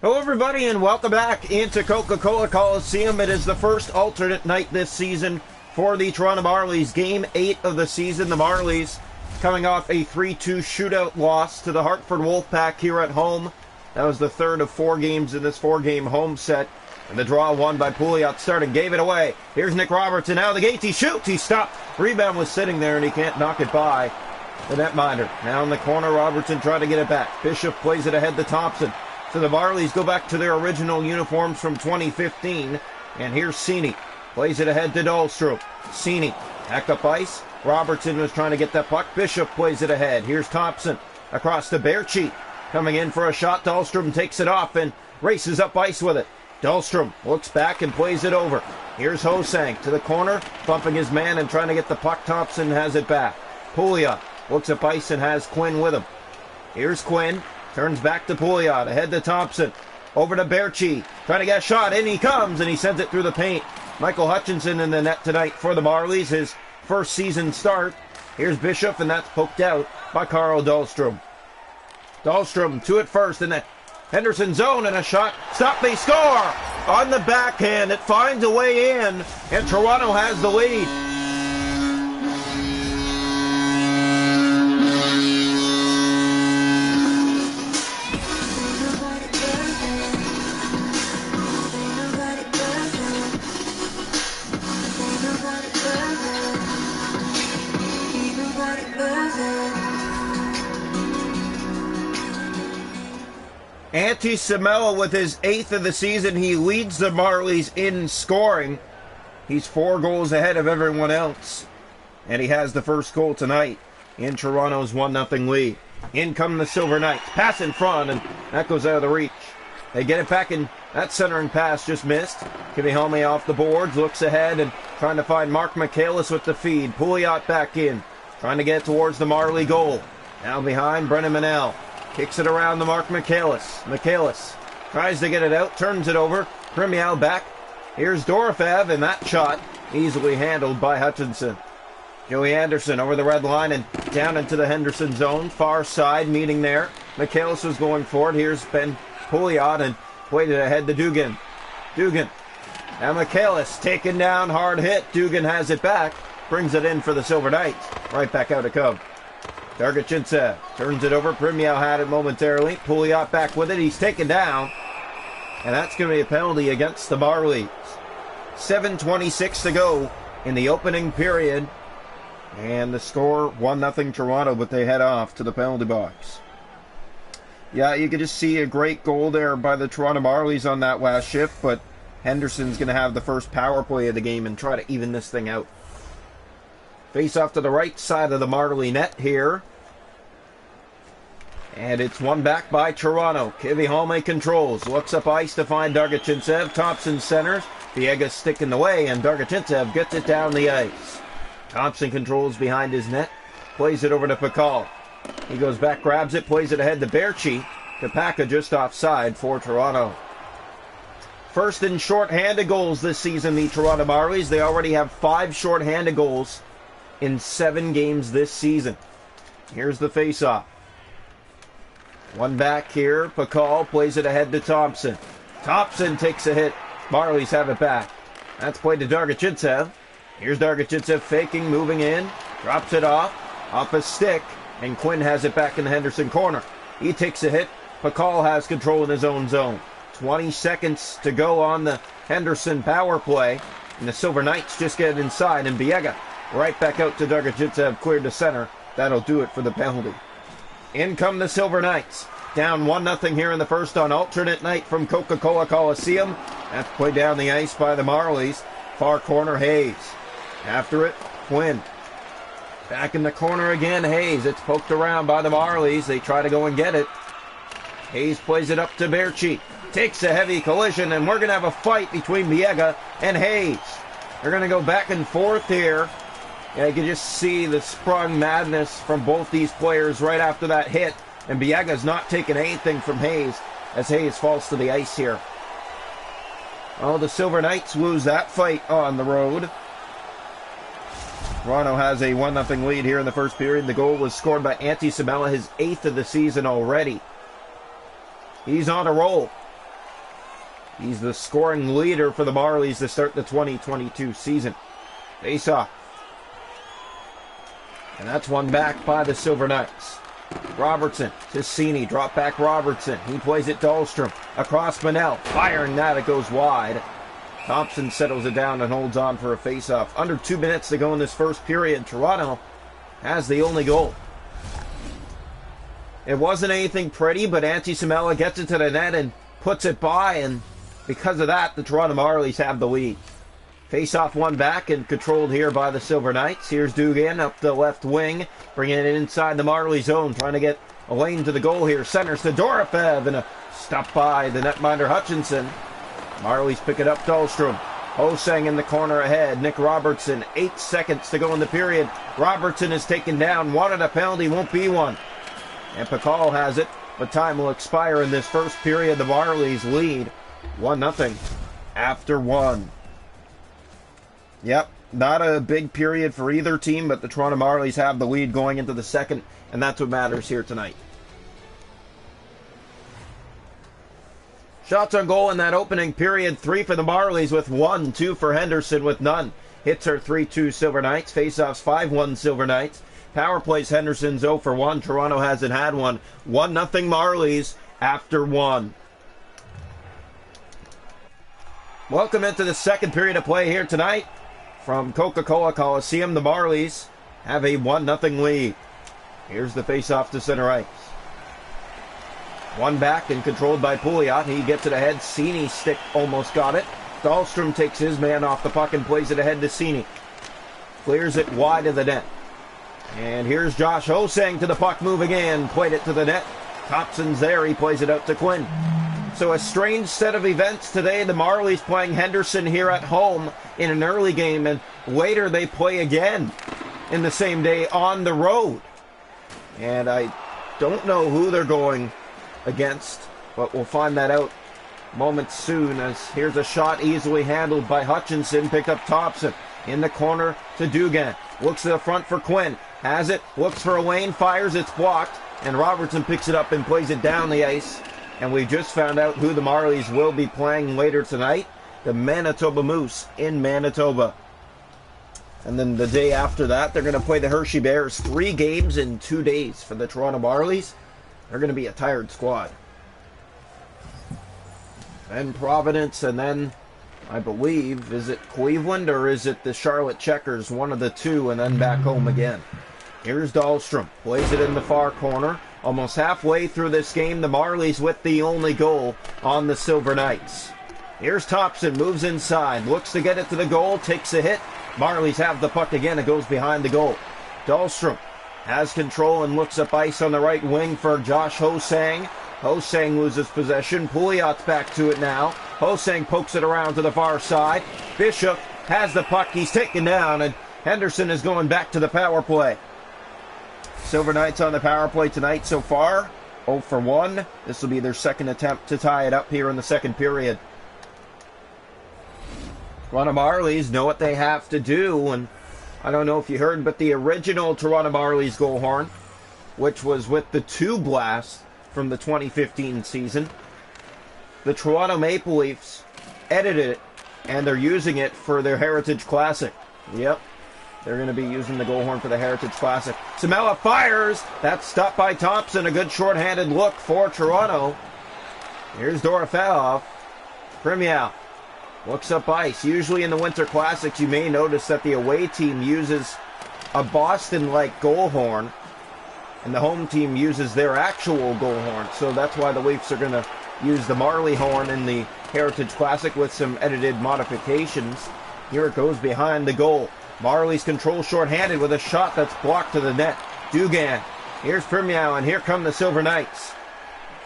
Hello everybody and welcome back into Coca-Cola Coliseum. It is the first alternate night this season for the Toronto Marlies. Game 8 of the season. The Marlies coming off a 3-2 shootout loss to the Hartford Wolfpack here at home. That was the third of 4 games in this 4-game home set. And the draw won by Pouliot starting, gave it away. Here's Nick Robertson now the gates, he shoots, he stopped. Rebound was sitting there and he can't knock it by the netminder. Now in the corner, Robertson trying to get it back. Bishop plays it ahead to Thompson. So the Marlies go back to their original uniforms from 2015. And here's Cini. Plays it ahead to Dahlstrom. Cini back up ice. Robertson was trying to get that puck. Bishop plays it ahead. Here's Thompson across to Berchi. Coming in for a shot. Dahlstrom takes it off and races up ice with it. Dahlstrom looks back and plays it over. Here's Hosang to the corner, bumping his man and trying to get the puck. Thompson has it back. Pouliot looks up ice and has Quinn with him. Here's Quinn. Turns back to Pouliot, ahead to Thompson. Over to Berchi, trying to get a shot. In he comes, and he sends it through the paint. Michael Hutchinson in the net tonight for the Marlies, his first season start. Here's Bishop, and that's poked out by Carl Dahlstrom. Dahlstrom to it first in the Henderson zone, and a shot. Stop, they score! On the backhand, it finds a way in, and Toronto has the lead. Antti Samela with his 8th of the season. He leads the Marlies in scoring. He's 4 goals ahead of everyone else. And he has the first goal tonight in Toronto's 1-0 lead. In come the Silver Knights. Pass in front, and that goes out of the reach. They get it back, and that centering pass just missed. Kivihalme off the boards, looks ahead, and trying to find Mark Michaelis with the feed. Pouliot back in, trying to get towards the Marley goal. Now behind, Brennan Manel. Kicks it around to Mark Michaelis. Michaelis tries to get it out, turns it over. Premial back. Here's Dorofev, and that shot easily handled by Hutchinson. Joey Anderson over the red line and down into the Henderson zone. Far side meeting there. Michaelis was going for it. Here's Ben Pouliot and played it ahead to Dugan. Dugan. Now Michaelis taken down, hard hit. Dugan has it back. Brings it in for the Silver Knights. Right back out to Cub. Dargachintsev turns it over. Premiel had it momentarily. Pouliot back with it. He's taken down. And that's going to be a penalty against the Marlies. 7:26 to go in the opening period. And the score 1-0 Toronto, but they head off to the penalty box. Yeah, you could just see a great goal there by the Toronto Marlies on that last shift, but Henderson's going to have the first power play of the game and try to even this thing out. Face off to the right side of the Marley net here. And it's won back by Toronto. Kivihalme controls. Looks up ice to find Dargachintsev. Thompson centers. Viegas stick in the way, and Dargachintsev gets it down the ice. Thompson controls behind his net. Plays it over to Pakal. He goes back, grabs it, plays it ahead to Berchi. Kapaka just offside for Toronto. First in short-handed goals this season, the Toronto Marlies. They already have 5 short-handed goals in 7 games this season. Here's the face-off. One back here. Pakal plays it ahead to Thompson. Thompson takes a hit. Marlies have it back. That's played to Dargachintsev. Here's Dargachintsev faking, moving in. Drops it off a stick. And Quinn has it back in the Henderson corner. He takes a hit. Pakal has control in his own zone. 20 seconds to go on the Henderson power play. And the Silver Knights just get inside. And Biega right back out to Dargachintsev, cleared to center. That'll do it for the penalty. In come the Silver Knights. Down 1-0 here in the first on alternate night from Coca-Cola Coliseum. That's played down the ice by the Marlies. Far corner, Hayes. After it, Quinn. Back in the corner again, Hayes. It's poked around by the Marlies. They try to go and get it. Hayes plays it up to Berchi. Takes a heavy collision, and we're going to have a fight between Biega and Hayes. They're going to go back and forth here. Yeah, you can just see the sprung madness from both these players right after that hit. And Biega's not taking anything from Hayes as Hayes falls to the ice here. Oh, the Silver Knights lose that fight on the road. Toronto has a 1-0 lead here in the first period. The goal was scored by Antti Samela, his 8th of the season already. He's on a roll. He's the scoring leader for the Marlies to start the 2022 season. Face off. And that's one back by the Silver Knights. Robertson to Cini. Drop back Robertson. He plays it Dahlstrom. Across Manel. Firing that. It goes wide. Thompson settles it down and holds on for a face-off. Under 2 minutes to go in this first period. Toronto has the only goal. It wasn't anything pretty, but Antti gets it to the net and puts it by, and because of that, the Toronto Marlies have the lead. Face-off one back and controlled here by the Silver Knights. Here's Dugan up the left wing, bringing it inside the Marley zone, trying to get a lane to the goal here. Centers to Dorofev, and a stop by the netminder Hutchinson. Marlies pick it up, Dahlstrom. Hosang in the corner ahead. Nick Robertson, 8 seconds to go in the period. Robertson is taken down. Wanted a penalty, won't be one. And Pakal has it, but time will expire in this first period. The Marlies lead 1-0 after 1. Yep, not a big period for either team, but the Toronto Marlies have the lead going into the second, and that's what matters here tonight. Shots on goal in that opening period, 3 for the Marlies with 1, 2 for Henderson with none. Hits are 3-2 Silver Knights, faceoffs 5-1 Silver Knights. Power plays Henderson's 0 for 1. Toronto hasn't had one. 1-0 Marlies after 1. Welcome into the second period of play here tonight. From Coca-Cola Coliseum, the Marlies have a 1-0 lead. Here's the face-off to center ice. One back and controlled by Pouliot. He gets it ahead. Cini stick almost got it. Dahlstrom takes his man off the puck and plays it ahead to Cini. Clears it wide of the net. And here's Josh Hosang to the puck, moving in. Played it to the net. Thompson's there. He plays it out to Quinn. So a strange set of events today. The Marlies playing Henderson here at home in an early game, and later they play again in the same day on the road. And I don't know who they're going against, but we'll find that out moments soon, as here's a shot easily handled by Hutchinson. Picked up Thompson in the corner to Dugan. Looks to the front for Quinn. Has it, looks for a lane, fires, it's blocked, and Robertson picks it up and plays it down the ice. And we just found out who the Marlies will be playing later tonight. The Manitoba Moose in Manitoba. And then the day after that, they're going to play the Hershey Bears. 3 games in 2 days for the Toronto Marlies. They're going to be a tired squad. And Providence, and then I believe, is it Cleveland or is it the Charlotte Checkers? One of the two, and then back home again. Here's Dahlstrom. Plays it in the far corner. Almost halfway through this game, the Marlies with the only goal on the Silver Knights. Here's Thompson. Moves inside. Looks to get it to the goal. Takes a hit. Marlies have the puck again. It goes behind the goal. Dahlstrom has control and looks up ice on the right wing for Josh Hosang. Hosang loses possession. Pouliot's back to it now. Hosang pokes it around to the far side. Bishop has the puck. He's taken down, and Henderson is going back to the power play. Silver Knights on the power play tonight so far. 0 for 1. This will be their second attempt to tie it up here in the second period. Toronto Marlies know what they have to do, and I don't know if you heard, but the original Toronto Marlies goal horn, which was with the 2 blast from the 2015 season, the Toronto Maple Leafs edited it, and they're using it for their Heritage Classic. Yep, they're going to be using the goal horn for the Heritage Classic. Samela fires. That's stopped by Thompson. A good shorthanded look for Toronto. Here's Dorofev. Premiau looks up ice. Usually in the Winter Classics, you may notice that the away team uses a Boston-like goal horn, and the home team uses their actual goal horn. So that's why the Leafs are going to use the Marley horn in the Heritage Classic with some edited modifications. Here it goes behind the goal. Marlies control shorthanded with a shot that's blocked to the net. Dugan. Here's Premiau, and here come the Silver Knights.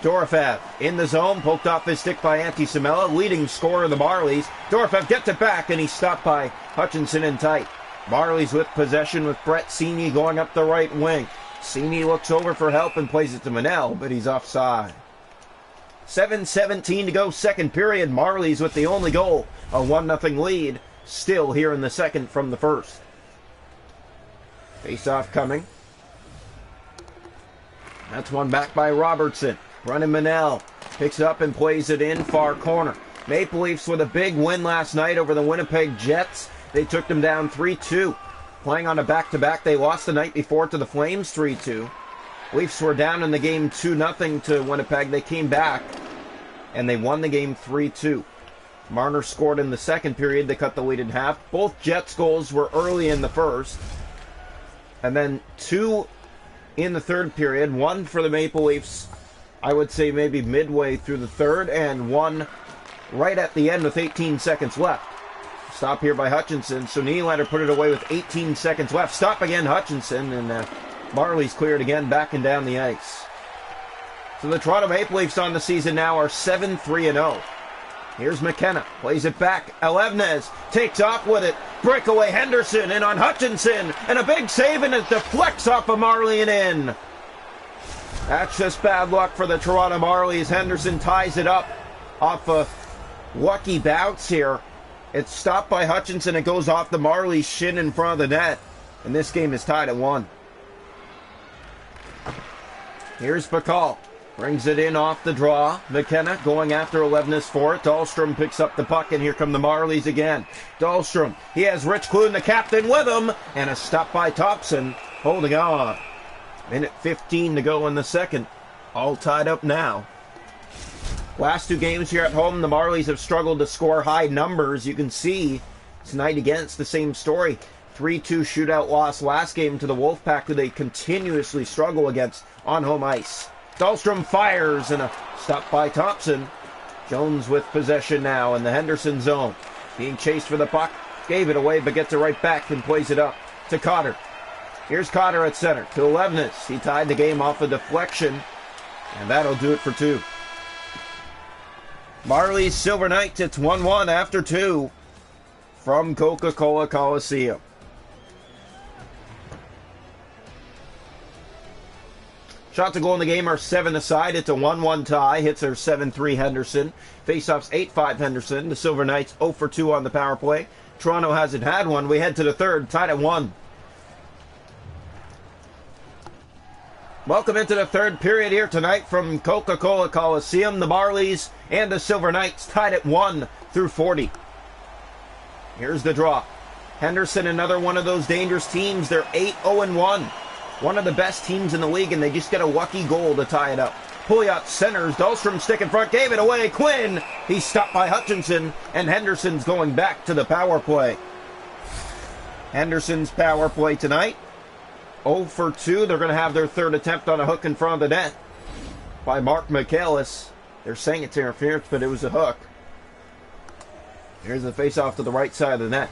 Dorofev in the zone, poked off his stick by Antti, leading scorer of the Marlies. Dorofev gets it back, and he's stopped by Hutchinson in tight. Marlies with possession with Brett Cini going up the right wing. Cini looks over for help and plays it to Manel, but he's offside. 7:17 to go, second period. Marlies with the only goal, a 1-0 lead, still here in the second from the first. Face-off coming. That's one back by Robertson. Running Manel. Picks it up and plays it in far corner. Maple Leafs with a big win last night over the Winnipeg Jets. They took them down 3-2. Playing on a back-to-back, they lost the night before to the Flames 3-2. Leafs were down in the game 2-0 to Winnipeg. They came back, and they won the game 3-2. Marner scored in the second period. They cut the lead in half. Both Jets goals were early in the first. And then 2 in the third period. 1 for the Maple Leafs, I would say maybe midway through the third, and 1 right at the end with 18 seconds left. Stop here by Hutchinson. So Nylander put it away with 18 seconds left. Stop again, Hutchinson, and Marlies cleared again, backing down the ice. So the Toronto Maple Leafs on the season now are 7-3-0. Here's McKenna, plays it back. Alevnez takes off with it. Breakaway Henderson in on Hutchinson, and a big save, and it deflects off of Marley and in. That's just bad luck for the Toronto Marlies. Henderson ties it up off a lucky bounce here. It's stopped by Hutchinson. It goes off the Marlies' shin in front of the net, and this game is tied at 1. Here's Pakal. Brings it in off the draw. McKenna going after Alevnez for it. Dahlstrom picks up the puck, and here come the Marlies again. Dahlstrom, he has Rich Clune, the captain, with him, and a stop by Thompson, holding on. Minute 15 to go in the second. All tied up now. Last 2 games here at home, the Marlies have struggled to score high numbers. You can see tonight again, it's the same story. 3-2 shootout loss last game to the Wolfpack, who they continuously struggle against on home ice. Dahlstrom fires, and a stop by Thompson. Jones with possession now in the Henderson zone. Being chased for the puck. Gave it away, but gets it right back and plays it up to Cotter. Here's Cotter at center to Alevnez. He tied the game off a deflection, and that'll do it for 2. Marlies Silver Knights, it's 1-1 after 2 from Coca-Cola Coliseum. Shots to goal in the game are 7 aside. It's a 1-1 tie. Hits are 7-3 Henderson. Faceoffs 8-5 Henderson. The Silver Knights 0 for 2 on the power play. Toronto hasn't had one. We head to the third, tied at 1. Welcome into the third period here tonight from Coca-Cola Coliseum. The Marlies and the Silver Knights tied at 1 through 40. Here's the draw. Henderson, another one of those dangerous teams. They're 8-0-1. One of the best teams in the league, and they just get a lucky goal to tie it up. Pouliot centers. Dahlstrom stick in front. Gave it away. Quinn. He's stopped by Hutchinson, and Henderson's going back to the power play. Henderson's power play tonight. 0 for 2. They're going to have their third attempt on a hook in front of the net by Mark Michaelis. They're saying it's interference, but it was a hook. Here's the face-off to the right side of the net.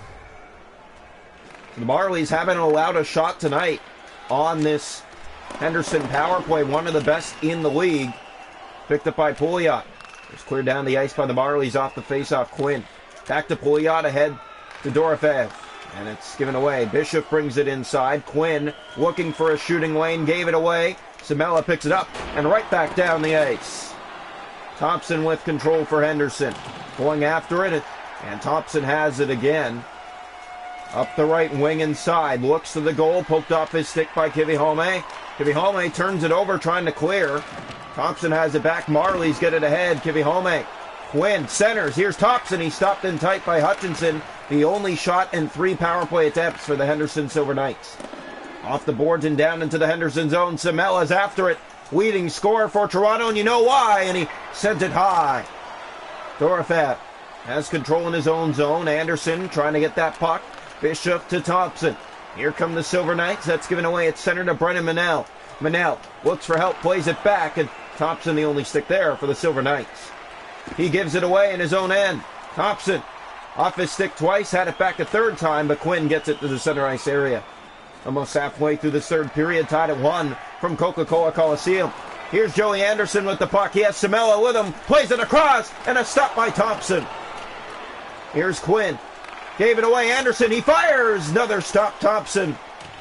The Marlies haven't allowed a shot tonight on this Henderson power play, one of the best in the league. Picked up by Pouliot. It's cleared down the ice by the Marlies off the face-off. Quinn. Back to Pouliot, ahead to Dorofeev. And it's given away. Bishop brings it inside. Quinn looking for a shooting lane. Gave it away. Samela picks it up and right back down the ice. Thompson with control for Henderson. Going after it. And Thompson has it again. Up the right wing inside. Looks to the goal. Poked off his stick by Kivihalme. Kivihalme turns it over trying to clear. Thompson has it back. Marlies get it ahead. Kivihalme. Quinn centers. Here's Thompson. He's stopped in tight by Hutchinson. The only shot in 3 power play attempts for the Henderson Silver Knights. Off the boards and down into the Henderson zone. Samela's after it. Leading scorer for Toronto, and you know why. And he sent it high. Dorofeev has control in his own zone. Anderson trying to get that puck. Bishop to Thompson. Here come the Silver Knights. That's given away at center to Brennan Manel. Manel looks for help, plays it back, and Thompson the only stick there for the Silver Knights. He gives it away in his own end. Thompson off his stick twice, had it back a third time, but Quinn gets it to the center ice area. Almost halfway through this third period, tied at 1 from Coca-Cola Coliseum. Here's Joey Anderson with the puck. He has Samela with him, plays it across, and a stop by Thompson. Here's Quinn. Gave it away. Anderson, he fires. Another stop, Thompson.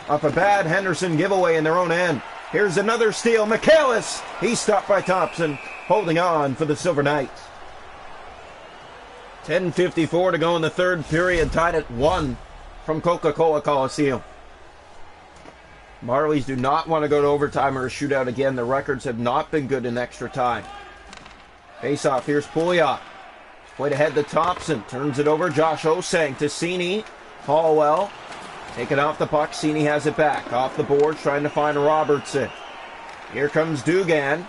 Off a bad Henderson giveaway in their own end. Here's another steal. Michaelis. He's stopped by Thompson. Holding on for the Silver Knights. 10:54 to go in the third period. Tied at 1 from Coca-Cola Coliseum. Marlies do not want to go to overtime or a shootout again. The records have not been good in extra time. Face off. Here's Pouliot. Played ahead to Thompson. Turns it over. Josh Osang to Sini. Hallwell. Taking off the puck. Sini has it back. Off the board. Trying to find Robertson. Here comes Dugan.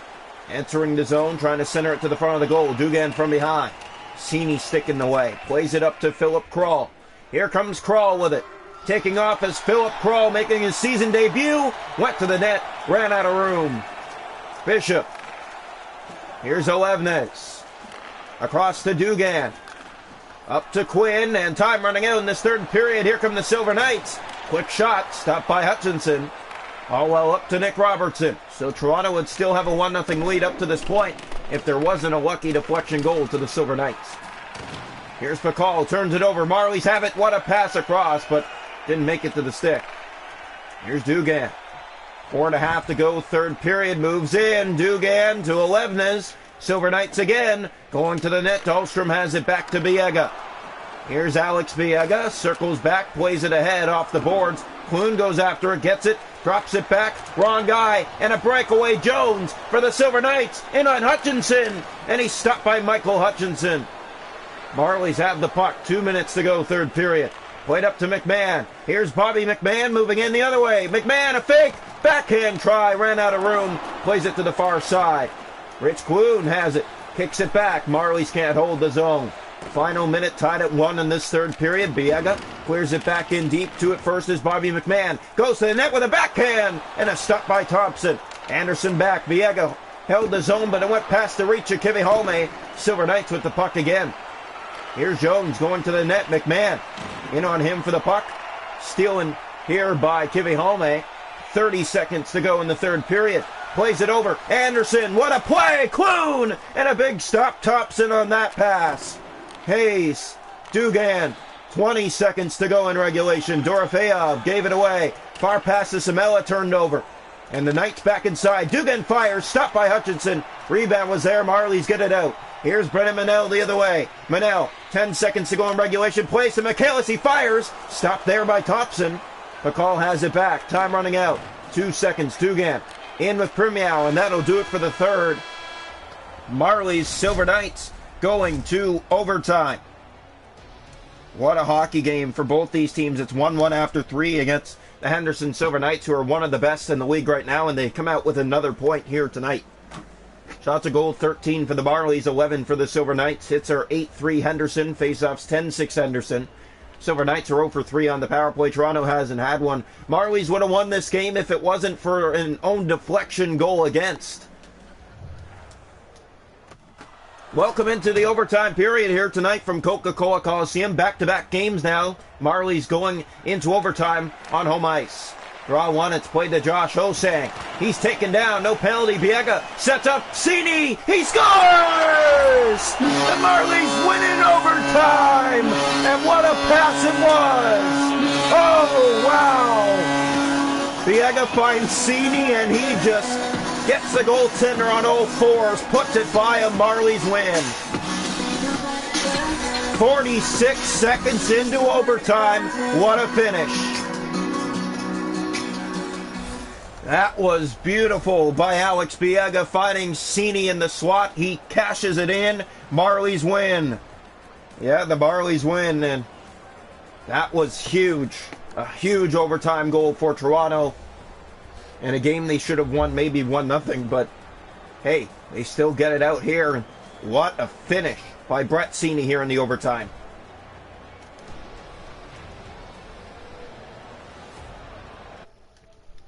Entering the zone. Trying to center it to the front of the goal. Dugan from behind. Sini sticking the way. Plays it up to Philip Kral. Here comes Kral with it. Taking off as Philip Kral making his season debut. Went to the net. Ran out of room. Bishop. Here's Olevnes. Across to Dugan. Up to Quinn. And time running out in this third period. Here come the Silver Knights. Quick shot. Stopped by Hutchinson. Hallwell up to Nick Robertson. So Toronto would still have a 1-0 lead up to this point if there wasn't a lucky deflection goal to the Silver Knights. Here's Pakal. Turns it over. Marlies have it. What a pass across, but didn't make it to the stick. Here's Dugan. 4.5 to go. Third period. Moves in. Dugan to Olevnes. Silver Knights again. Going to the net. Dahlstrom has it back to Biega. Here's Alex Biega. Circles back. Plays it ahead off the boards. Clune goes after it. Gets it. Drops it back. Wrong guy. And a breakaway. Jones for the Silver Knights. In on Hutchinson. And he's stopped by Michael Hutchinson. Marlies have the puck. 2 minutes to go. Third period. Played up to McMahon. Here's Bobby McMahon moving in the other way. McMahon a fake. Backhand try. Ran out of room. Plays it to the far side. Rich Clune has it. Kicks it back. Marlies can't hold the zone. Final minute tied at 1 in this third period. Biega clears it back in deep. To it first is Bobby McMahon. Goes to the net with a backhand. And a stop by Thompson. Anderson back. Biega held the zone, but it went past the reach of Kivihalme. Silver Knights with the puck again. Here's Jones going to the net. McMahon in on him for the puck. Stealing here by Kivihalme. 30 seconds to go in the third period. Plays it over. Anderson, what a play! Clune! And a big stop. Thompson on that pass. Hayes, Dugan, 20 seconds to go in regulation. Dorofeyev gave it away. Far pass to Samela, turned over. And the Knights back inside. Dugan fires, stopped by Hutchinson. Rebound was there. Marlies get it out. Here's Brennan Manel the other way. Manel, 10 seconds to go in regulation. Plays to Michaelis. He fires. Stopped there by Thompson. Pakal has it back. Time running out. 2 seconds. Dugan in with Premiau, and that'll do it for the third. Marlies, Silver Knights going to overtime. What a hockey game for both these teams. It's 1-1 after 3 against the Henderson Silver Knights, who are one of the best in the league right now, and they come out with another point here tonight. Shots a goal, 13 for the Marlies, 11 for the Silver Knights. Hits are 8-3 Henderson. Faceoffs 10-6 Henderson. Silver Knights are 0 for 3 on the power play. Toronto hasn't had one. Marlies would have won this game if it wasn't for an own deflection goal against. Welcome into the overtime period here tonight from Coca-Cola Coliseum. Back-to-back games now. Marlies going into overtime on home ice. Draw one, it's played to Josh Osang. He's taken down, no penalty. Biega sets up, Sini, he scores! The Marlies win in overtime! And what a pass it was! Oh, wow! Biega finds Sini and he just gets the goaltender on all fours, puts it by a Marlies win. 46 seconds into overtime, what a finish. That was beautiful by Alex Biega, finding Sini in the slot. He cashes it in. Marlies win. Yeah, the Marlies win, and that was huge. A huge overtime goal for Toronto. In a game they should have won maybe 1-0, but hey, they still get it out here. What a finish by Brett Sini here in the overtime.